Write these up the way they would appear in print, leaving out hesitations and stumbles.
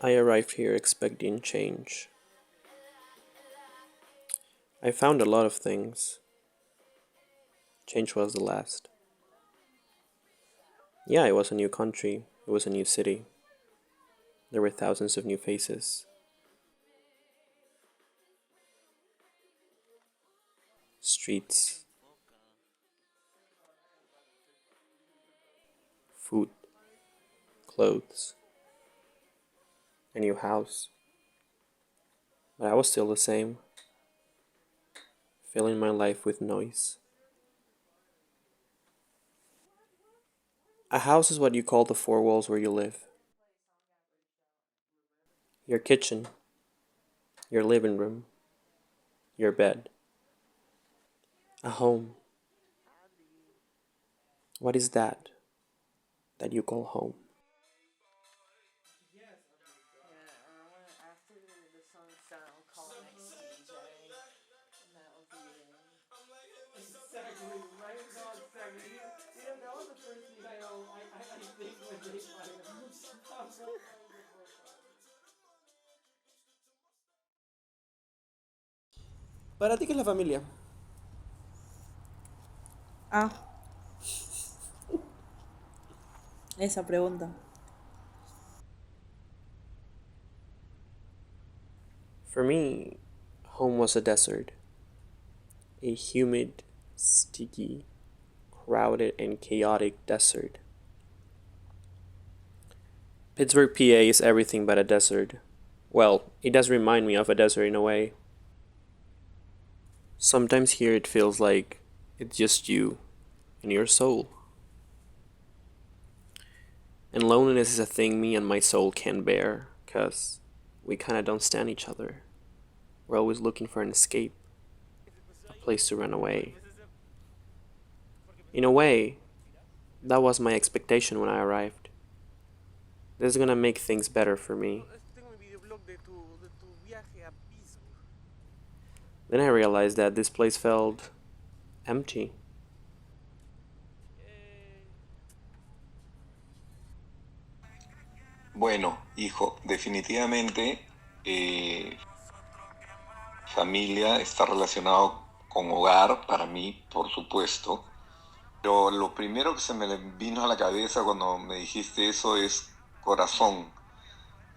I arrived here expecting change. I found a lot of things. Change was the last. Yeah, it was a new country. It was a new city. There were thousands of new faces. Streets, food, clothes, a new house. But I was still the same, filling my life with noise. A house is what you call the four walls where you live. Your kitchen, your living room, your bed. A home. What is that you call home? ¿Para ti qué es la familia? Ah, esa pregunta. For me, home was a desert. A humid, sticky, crowded, and chaotic desert. Pittsburgh, PA is everything but a desert. Well, it does remind me of a desert in a way. Sometimes here it feels like it's just you and your soul. And loneliness is a thing me and my soul can't bear, cause we kinda don't stand each other. We're always looking for an escape, a place to run away. In a way, that was my expectation when I arrived. This is gonna make things better for me. Then I realized that this place felt empty. Bueno, hijo, definitivamente familia está relacionado con hogar, para mí, por supuesto. Pero lo primero que se me vino a la cabeza cuando me dijiste eso es corazón.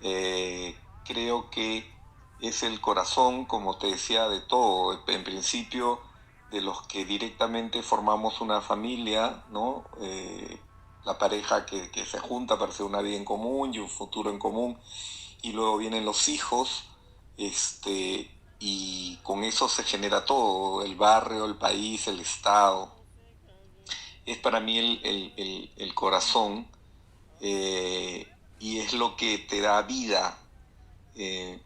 Creo que es el corazón, como te decía, de todo. En principio, de los que directamente formamos una familia, ¿no? La pareja que se junta para hacer una vida en común y un futuro en común. Y luego vienen los hijos, y con eso se genera todo, el barrio, el país, el estado. Es para mí el corazón, y es lo que te da vida. Eh,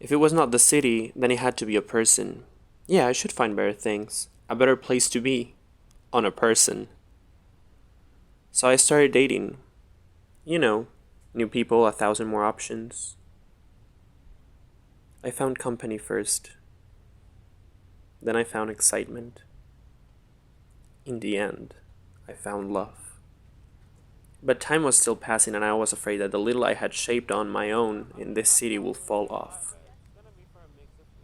If it was not the city, then it had to be a person. Yeah, I should find better things. A better place to be. On a person. So I started dating. You know, new people, a thousand more options. I found company first. Then I found excitement. In the end, I found love. But time was still passing, and I was afraid that the little I had shaped on my own in this city will fall off.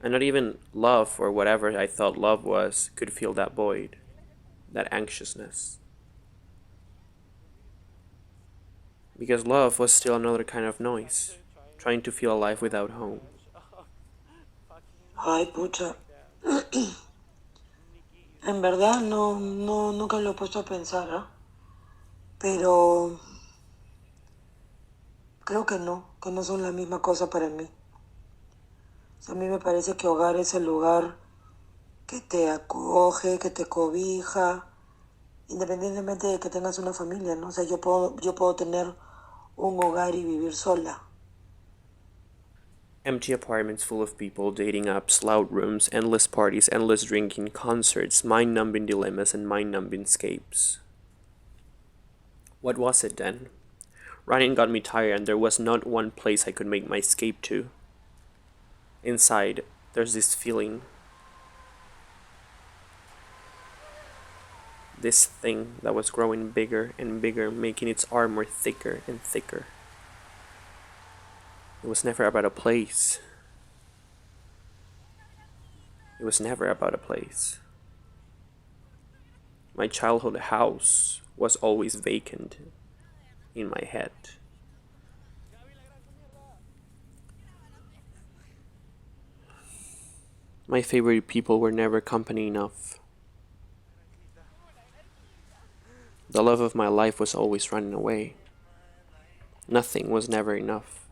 And not even love, or whatever I thought love was, could fill that void, that anxiousness. Because love was still another kind of noise, trying to feel alive without home. Ay, pucha. En verdad nunca lo he puesto a pensar, ¿ah? Pero creo que no son la misma cosa para mí. O sea, a mí me parece que hogar es el lugar que te acoge, que te cobija, independientemente de que tengas una familia, ¿no? O sea, yo puedo tener un hogar y vivir sola. Empty apartments full of people, dating apps, loud rooms, endless parties, endless drinking, concerts, mind numbing dilemmas, and mind numbing escapes. What was it then? Running got me tired, and there was not one place I could make my escape to. Inside, there's this feeling, this thing that was growing bigger and bigger, making its armor thicker and thicker. It was never about a place. It was never about a place. My childhood house was always vacant in my head. My favorite people were never company enough. The love of my life was always running away. Nothing was never enough.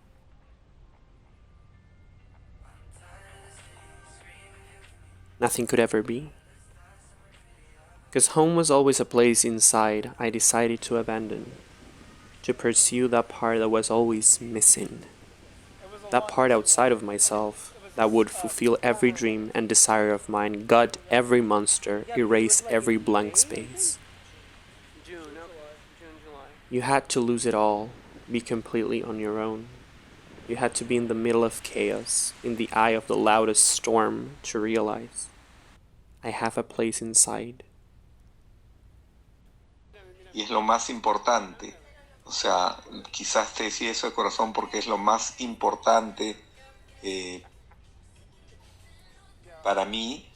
Nothing could ever be. Because home was always a place inside I decided to abandon, to pursue that part that was always missing. That part outside of myself that would fulfill every dream and desire of mine, gut every monster, erase every blank space. You had to lose it all, be completely on your own. You had to be in the middle of chaos, in the eye of the loudest storm, to realize I have a place inside. Y es lo más importante. O sea, quizás te decía eso de corazón porque es lo más importante para mí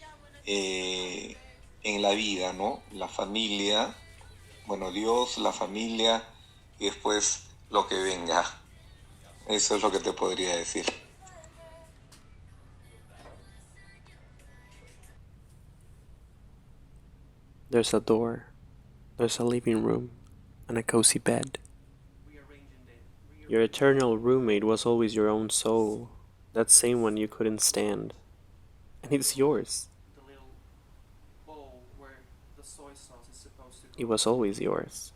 en la vida, ¿no? La familia, bueno, Dios, la familia y después lo que venga. Eso es lo que te podría decir. There's a door, there's a living room, and a cozy bed. Your eternal roommate was always your own soul, that same one you couldn't stand. And it's yours. It was always yours.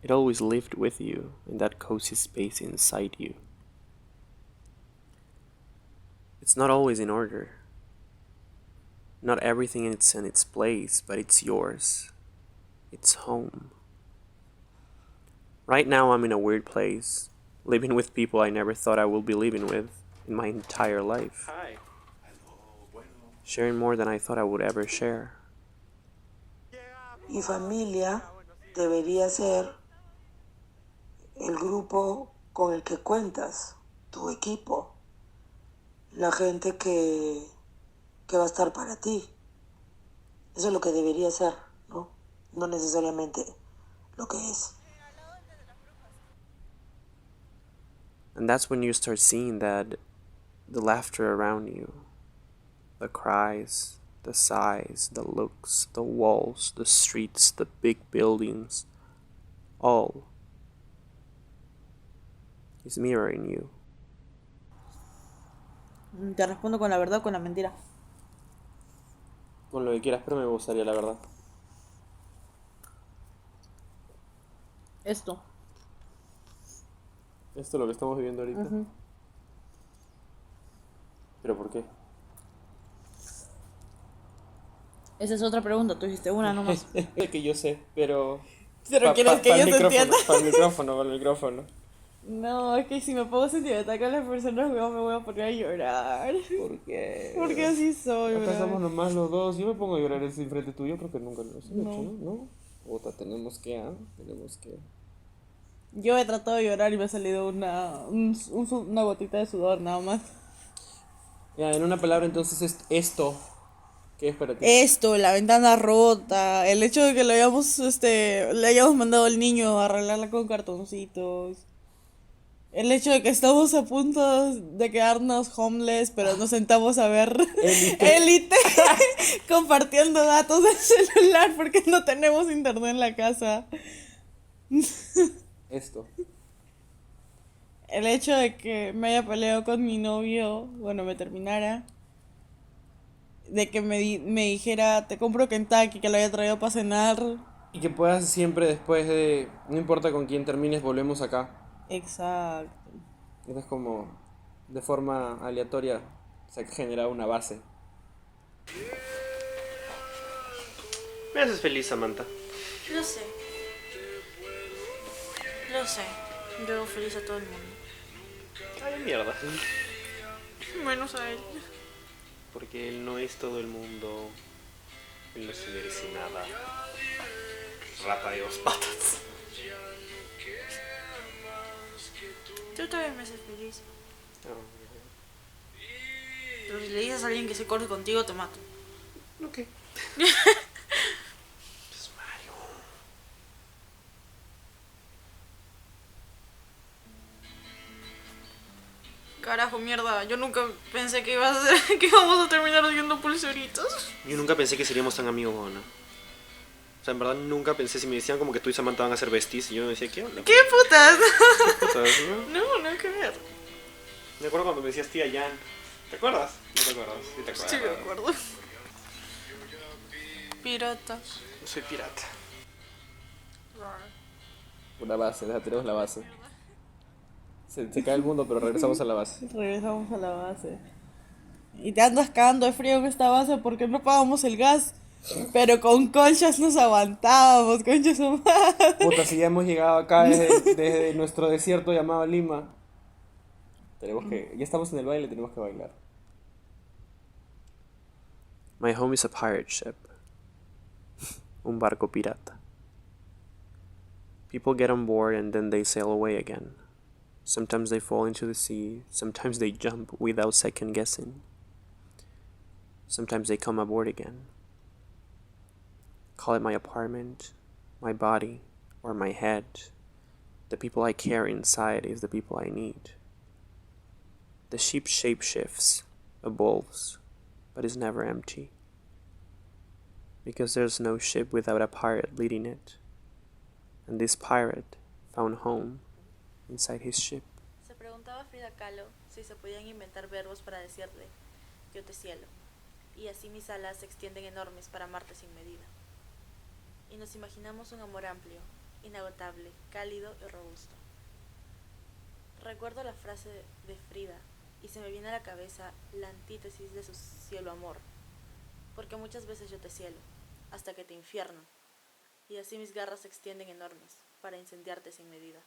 It always lived with you in that cozy space inside you. It's not always in order. Not everything is in its place, but it's yours. It's home. Right now I'm in a weird place, living with people I never thought I would be living with in my entire life. Hi. Sharing more than I thought I would ever share. Y familia debería ser el grupo con el que cuentas, tu equipo, la gente que va a estar para ti. Eso es lo que debería ser, ¿no? No necesariamente lo que es. And that's when you start seeing that the laughter around you, the cries, the sighs, the looks, the walls, the streets, the big buildings, all is mirroring you. Te respondo con la verdad o con la mentira. Con lo que quieras, pero me gustaría la verdad. Esto. Esto es lo que estamos viviendo ahorita. Uh-huh. ¿Pero por qué? Esa es otra pregunta, tú hiciste una nomás. Que yo sé, pero... Pero quieres que yo te entienda. Para el micrófono. No, es que si me pongo sentimental con las personas, me voy a poner a llorar. ¿Por qué? Porque así soy, Acá bro. estamos nomás los dos. Yo me pongo a llorar así frente tuyo porque nunca lo he hecho, No. ¿no? Puta, tenemos que... Yo he tratado de llorar y me ha salido una gotita de sudor nada más. Ya, en una palabra entonces es esto. ¿Qué es para ti? Esto, la ventana rota, el hecho de que le hayamos mandado al niño a arreglarla con cartoncitos. El hecho de que estamos a punto de quedarnos homeless, pero nos sentamos a ver Élite compartiendo datos del celular porque no tenemos internet en la casa. Esto. El hecho de que me haya peleado con mi novio, bueno, me terminara. De que me dijera, te compro Kentucky, que lo haya traído para cenar. Y que puedas siempre después de... No importa con quién termines, volvemos acá. Exacto. Es como... De forma aleatoria se ha generado una base. Me haces feliz, Samantha. Lo sé. Lo sé. Yo hago feliz a todo el mundo. Ay, mierda. Menos a él. Porque él no es todo el mundo. Él no se merece nada. Rata de dos patas. Tú Pero también me hace feliz. Pero si le dices a alguien que se corre contigo, te mato. Ok. Es Mario. Carajo, mierda. Yo nunca pensé que que íbamos a terminar haciendo pulseritas. Yo nunca pensé que seríamos tan amigos, Ana. O sea, en verdad nunca pensé, si me decían como que tú y Samantha van a ser besties, y yo me decía, ¿qué onda? ¿Qué putas? Putas, ¿no? No, nada que ver. Me acuerdo cuando me decías tía Jan. ¿Te acuerdas? No te acuerdas. Sí te acuerdas. Sí, me acuerdo. Pirata. Yo soy pirata. Rar. Una base, tenemos la base. Se cae el mundo, pero regresamos a la base. Regresamos a la base. Y te andas cagando de frío en esta base porque no pagamos el gas. Pero con conchas nos aguantábamos, conchas su madre. Puta, si ya hemos llegado acá desde nuestro desierto llamado Lima. Ya estamos en el baile, tenemos que bailar. My home is a pirate ship. Un barco pirata. People get on board and then they sail away again. Sometimes they fall into the sea, sometimes they jump without second guessing. Sometimes they come aboard again. Call it my apartment, my body, or my head. The people I carry inside is the people I need. The ship shapeshifts, evolves, but is never empty. Because there's no ship without a pirate leading it. And this pirate found home inside his ship. Se preguntaba Frida Kahlo si se podían inventar verbos para decirle yo te cielo, y así mis alas se extienden enormes para amarte sin medida. Y nos imaginamos un amor amplio, inagotable, cálido y robusto. Recuerdo la frase de Frida y se me viene a la cabeza la antítesis de su cielo amor, porque muchas veces yo te cielo, hasta que te infierno, y así mis garras se extienden enormes para incendiarte sin medida.